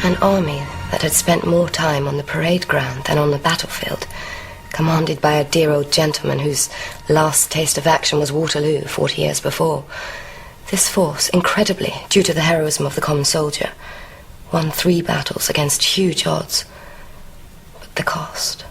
An army that had spent more time on the parade ground than on the battlefield, commanded by a dear old gentleman whose last taste of action was Waterloo 40 years before. This force, incredibly, due to the heroism of the common soldier, won 3 battles against huge odds. But the cost,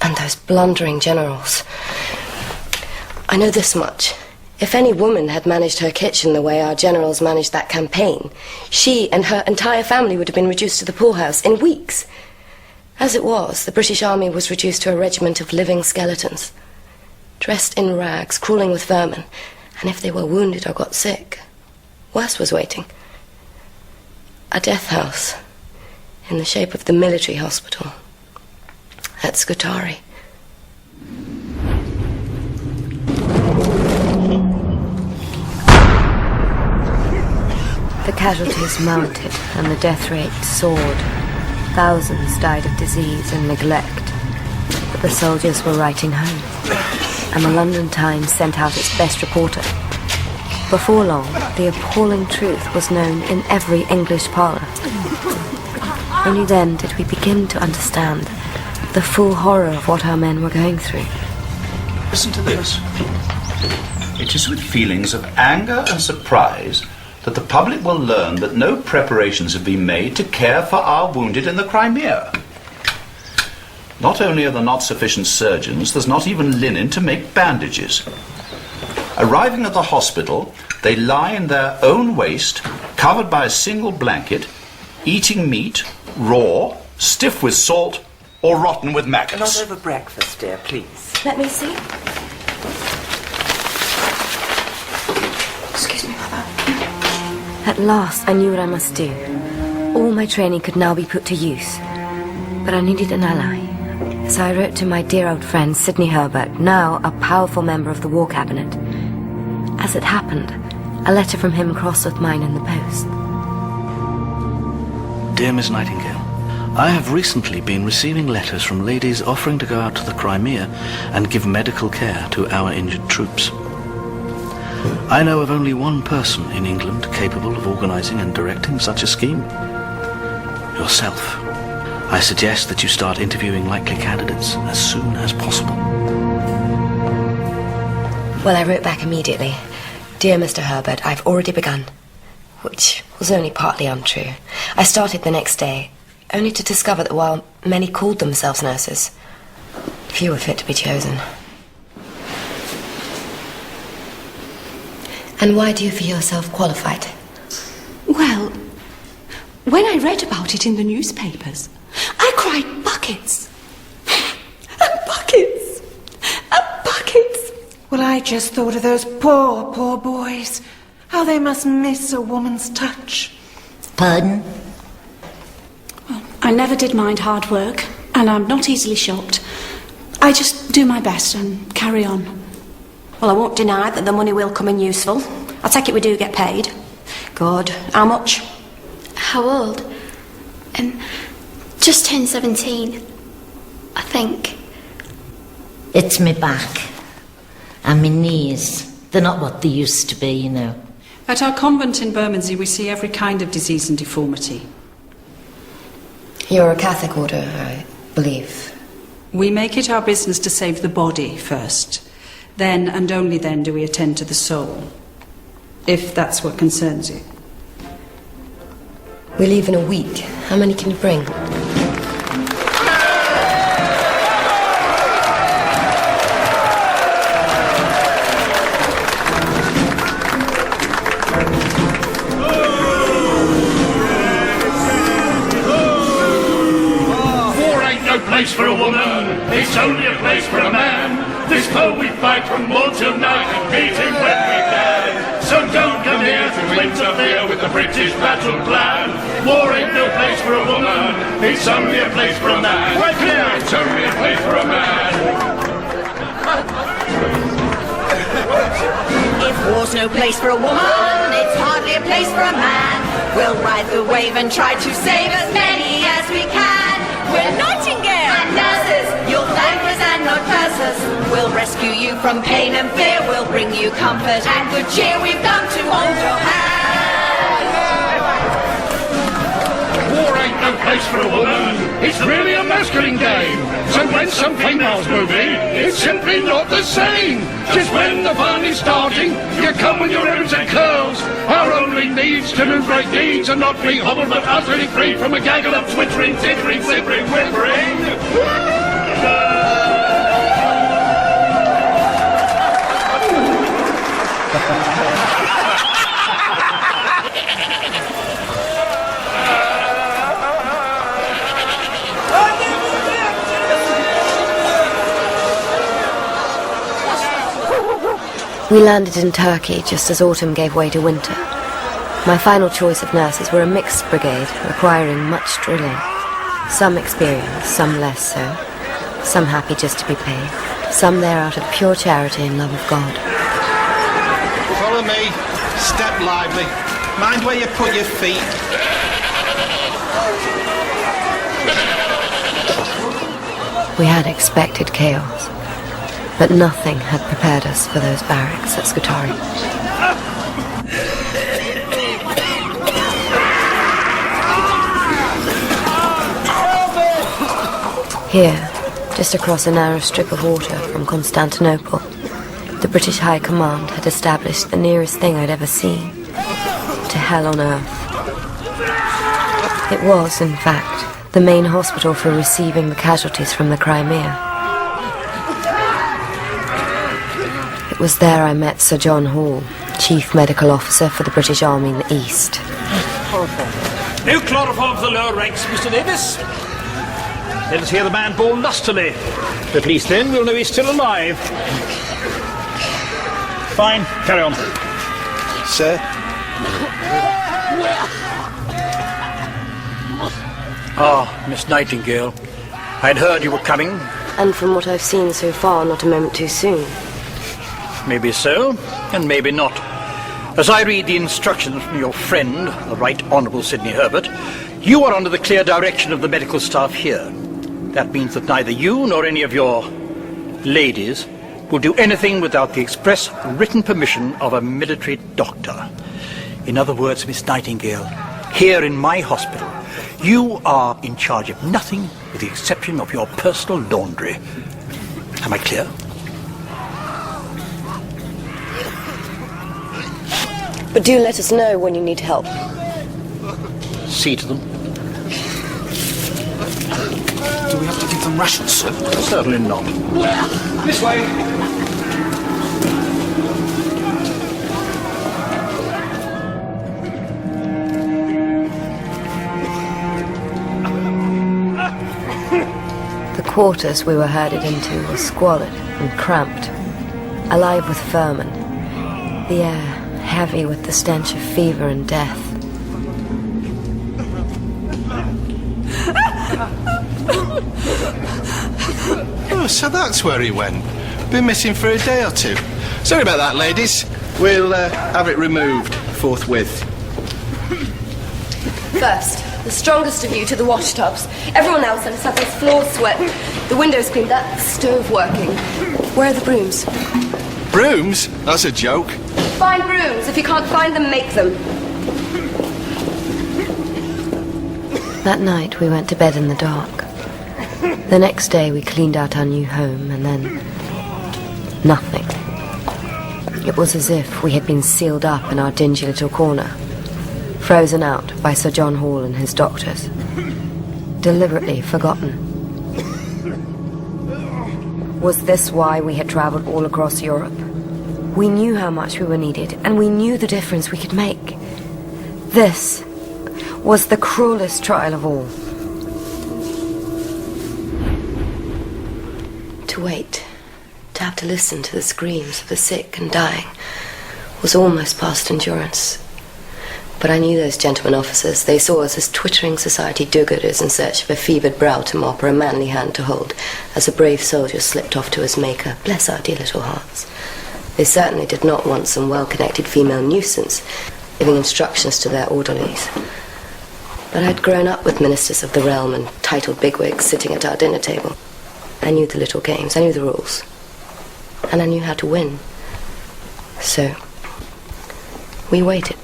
and those blundering generals. I know this much. If any woman had managed her kitchen the way our generals managed that campaign, she and her entire family would have been reduced to the poorhouse in weeks. As it was, the British Army was reduced to a regiment of living skeletons, dressed in rags, crawling with vermin, and if they were wounded or got sick, worse was waiting. A death house in the shape of the military hospital at Scutari. The casualties mounted and the death rate soared. Thousands died of disease and neglect. But the soldiers were writing home, and the London Times sent out its best reporter. Before long, the appalling truth was known in every English parlour. Only then did we begin to understand the full horror of what our men were going through. Listen to this. It is with feelings of anger and surprise that the public will learn that no preparations have been made to care for our wounded in the Crimea. Not only are there not sufficient surgeons, there's not even linen to make bandages. Arriving at the hospital, they lie in their own waste, covered by a single blanket, eating meat, raw, stiff with salt, or rotten with maggots. Not over breakfast, dear, please. Let me see. Excuse me, Mother. At last, I knew what I must do. All my training could now be put to use. But I needed an ally. So I wrote to my dear old friend, Sidney Herbert, now a powerful member of the War Cabinet. As it happened, a letter from him crossed with mine in the post. Dear Miss Nightingale, I have recently been receiving letters from ladies offering to go out to the Crimea and give medical care to our injured troops. I know of only one person in England capable of organising and directing such a scheme. Yourself. I suggest that you start interviewing likely candidates as soon as possible. Well, I wrote back immediately. Dear Mr. Herbert, I've already begun. Which was only partly untrue. I started the next day, only to discover that while many called themselves nurses, few were fit to be chosen. And why do you feel yourself qualified? Well, when I read about it in the newspapers, I cried buckets. And buckets. And buckets. Well, I just thought of those poor, poor boys. How they must miss a woman's touch. Pardon? Well, I never did mind hard work, and I'm not easily shocked. I just do my best and carry on. Well, I won't deny that the money will come in useful. I take it we do get paid. Good. How much? How old? Just turned 17, I think. It's me back. And me knees. They're not what they used to be, you know. At our convent in Bermondsey, we see every kind of disease and deformity. You're a Catholic order, I believe. We make it our business to save the body first. Then and only then do we attend to the soul, if that's what concerns you. We leave in a week. How many can you bring? War ain't no place for a woman, it's only a place for a man. This foe we fight from morn till night and beat him when we can. So don't come here to interfere with the British battle plan. War ain't no place for a woman, it's only a place for a man. Right here, it's only a place for a man. If war's no place for a woman, it's hardly a place for a man. We'll ride the wave and try to save as many as we can. We're Nightingale and nurses, you'll thank us and not curse us. We'll rescue you from pain and fear, we'll bring you comfort and good cheer. We've come to hold your hand. War ain't place for a woman. It's really a masculine game. So when some females move in, it's simply not the same. Just when the fun is starting, you come with your ribbons and curls. Our only needs to do great deeds and not be hobbled but utterly free from a gaggle of twittering, tittering, whimpering, whimpering. We landed in Turkey just as autumn gave way to winter. My final choice of nurses were a mixed brigade requiring much drilling. Some experienced, some less so. Some happy just to be paid. Some there out of pure charity and love of God. Follow me. Step lively. Mind where you put your feet. We had expected chaos, but nothing had prepared us for those barracks at Scutari. Here, just across a narrow strip of water from Constantinople, the British High Command had established the nearest thing I'd ever seen to hell on earth. It was, in fact, the main hospital for receiving the casualties from the Crimea. It was there I met Sir John Hall, Chief Medical Officer for the British Army in the East. No chloroform for the lower ranks, Mr. Davis. Let us hear the man bawl lustily. At least then we'll know he's still alive. Fine, carry on. Sir? Ah, Miss Nightingale. I'd heard you were coming. And from what I've seen so far, not a moment too soon. Maybe so, and maybe not. As I read the instructions from your friend, the Right Honourable Sidney Herbert, you are under the clear direction of the medical staff here. That means that neither you nor any of your ladies will do anything without the express written permission of a military doctor. In other words, Miss Nightingale, here in my hospital, you are in charge of nothing with the exception of your personal laundry. Am I clear? But do let us know when you need help. See to them. Do we have to give them rations, sir? Certainly not. This way. The quarters we were herded into were squalid and cramped, alive with vermin, the air heavy with the stench of fever and death. Oh, so that's where he went. Been missing for a day or two. Sorry about that, ladies. We'll have it removed forthwith. First, the strongest of you to the wash tubs. Everyone else, let us have this floor swept, the windows cleaned, that stove working. Where are the brooms? Brooms? That's a joke. Find brooms. If you can't find them, make them. That night we went to bed in the dark. The next day we cleaned out our new home, and then nothing. It was as if we had been sealed up in our dingy little corner, frozen out by Sir John Hall and his doctors, deliberately forgotten. Was this why we had travelled all across Europe? We knew how much we were needed, and we knew the difference we could make. This was the cruelest trial of all. To wait, to have to listen to the screams of the sick and dying, was almost past endurance. But I knew those gentlemen officers. They saw us as twittering society do-gooders in search of a fevered brow to mop or a manly hand to hold, as a brave soldier slipped off to his maker. Bless our dear little hearts. They certainly did not want some well-connected female nuisance giving instructions to their orderlies. But I'd grown up with ministers of the realm and titled bigwigs sitting at our dinner table. I knew the little games, I knew the rules, and I knew how to win. So, we waited.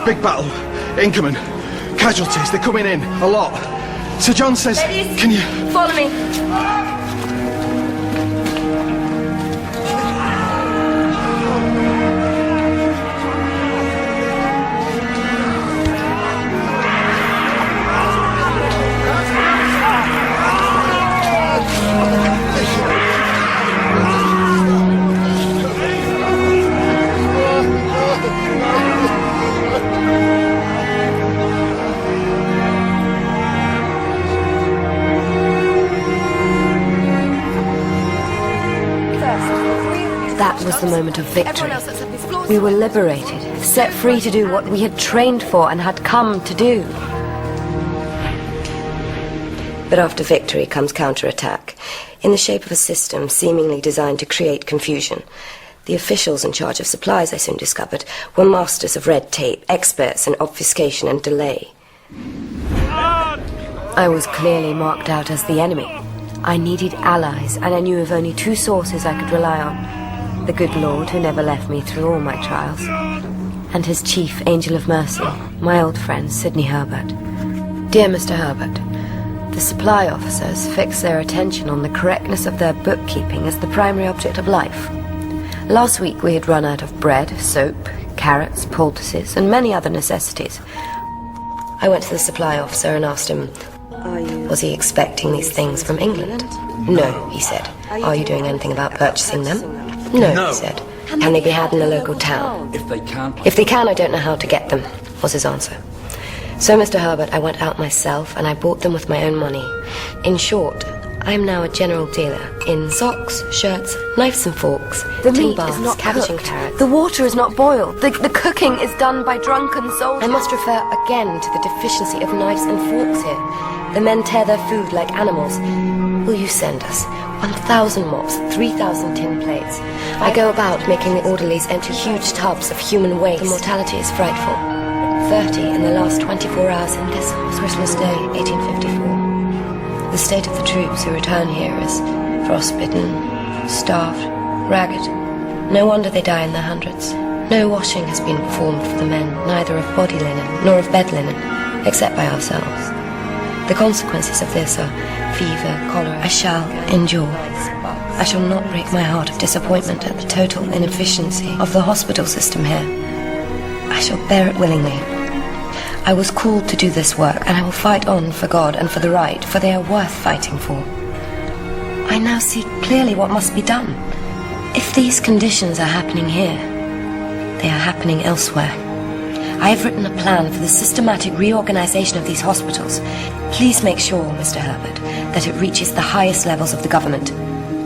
Big battle. Incoming. Casualties, they're coming in. A lot. Sir John says... Ladies, can you... follow me. That was the moment of victory. We were liberated, set free to do what we had trained for and had come to do. But after victory comes counterattack, in the shape of a system seemingly designed to create confusion. The officials in charge of supplies, I soon discovered, were masters of red tape, experts in obfuscation and delay. I was clearly marked out as the enemy. I needed allies, and I knew of only two sources I could rely on. The good Lord who never left me through all my trials, and his chief angel of mercy, my old friend Sidney Herbert. Dear Mr. Herbert, the supply officers fix their attention on the correctness of their bookkeeping as the primary object of life. Last week we had run out of bread, soap, carrots, poultices, and many other necessities. I went to the supply officer and asked him, was he expecting these things from England? No, he said. Are you doing anything about purchasing them? No, he said. Can they be had in the local town? If they can, I don't know how to get them, was his answer. So, Mr. Herbert, I went out myself and I bought them with my own money. In short, I am now a general dealer in socks, shirts, knives and forks, the meat is not cabbage and carrots. The water is not boiled. The cooking is done by drunken soldiers. I must refer again to the deficiency of knives and forks here. The men tear their food like animals. Will you send us 1,000 mops, 3,000 tin plates? I go about making the orderlies empty huge tubs of human waste. The mortality is frightful. 30 in the last 24 hours in this Christmas Day, 1854. The state of the troops who return here is frostbitten, starved, ragged. No wonder they die in their hundreds. No washing has been performed for the men, neither of body linen nor of bed linen, except by ourselves. The consequences of this are fever, cholera. I shall endure. I shall not break my heart of disappointment at the total inefficiency of the hospital system here. I shall bear it willingly. I was called to do this work, and I will fight on for God and for the right, for they are worth fighting for. I now see clearly what must be done. If these conditions are happening here, they are happening elsewhere. I have written a plan for the systematic reorganization of these hospitals. Please make sure, Mr. Herbert, that it reaches the highest levels of the government.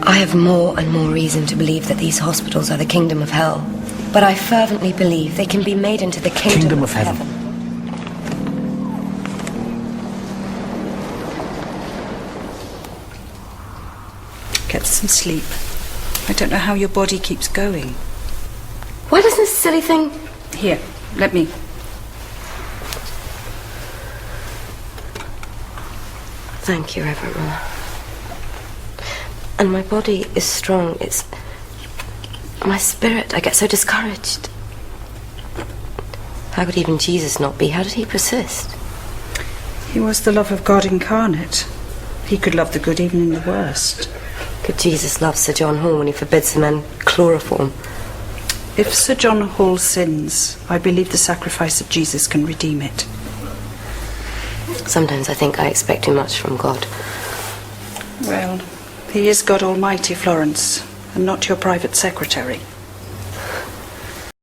I have more and more reason to believe that these hospitals are the kingdom of hell, but I fervently believe they can be made into the kingdom of heaven. Get some sleep. I don't know how your body keeps going. Why does this silly thing... Here, let me... Thank you, Reverend Mother. And my body is strong. It's... my spirit. I get so discouraged. How could even Jesus not be? How did he persist? He was the love of God incarnate. He could love the good even in the worst. Could Jesus love Sir John Hall when he forbids the men chloroform? If Sir John Hall sins, I believe the sacrifice of Jesus can redeem it. Sometimes I think I expect too much from God. Well, he is God Almighty, Florence, and not your private secretary.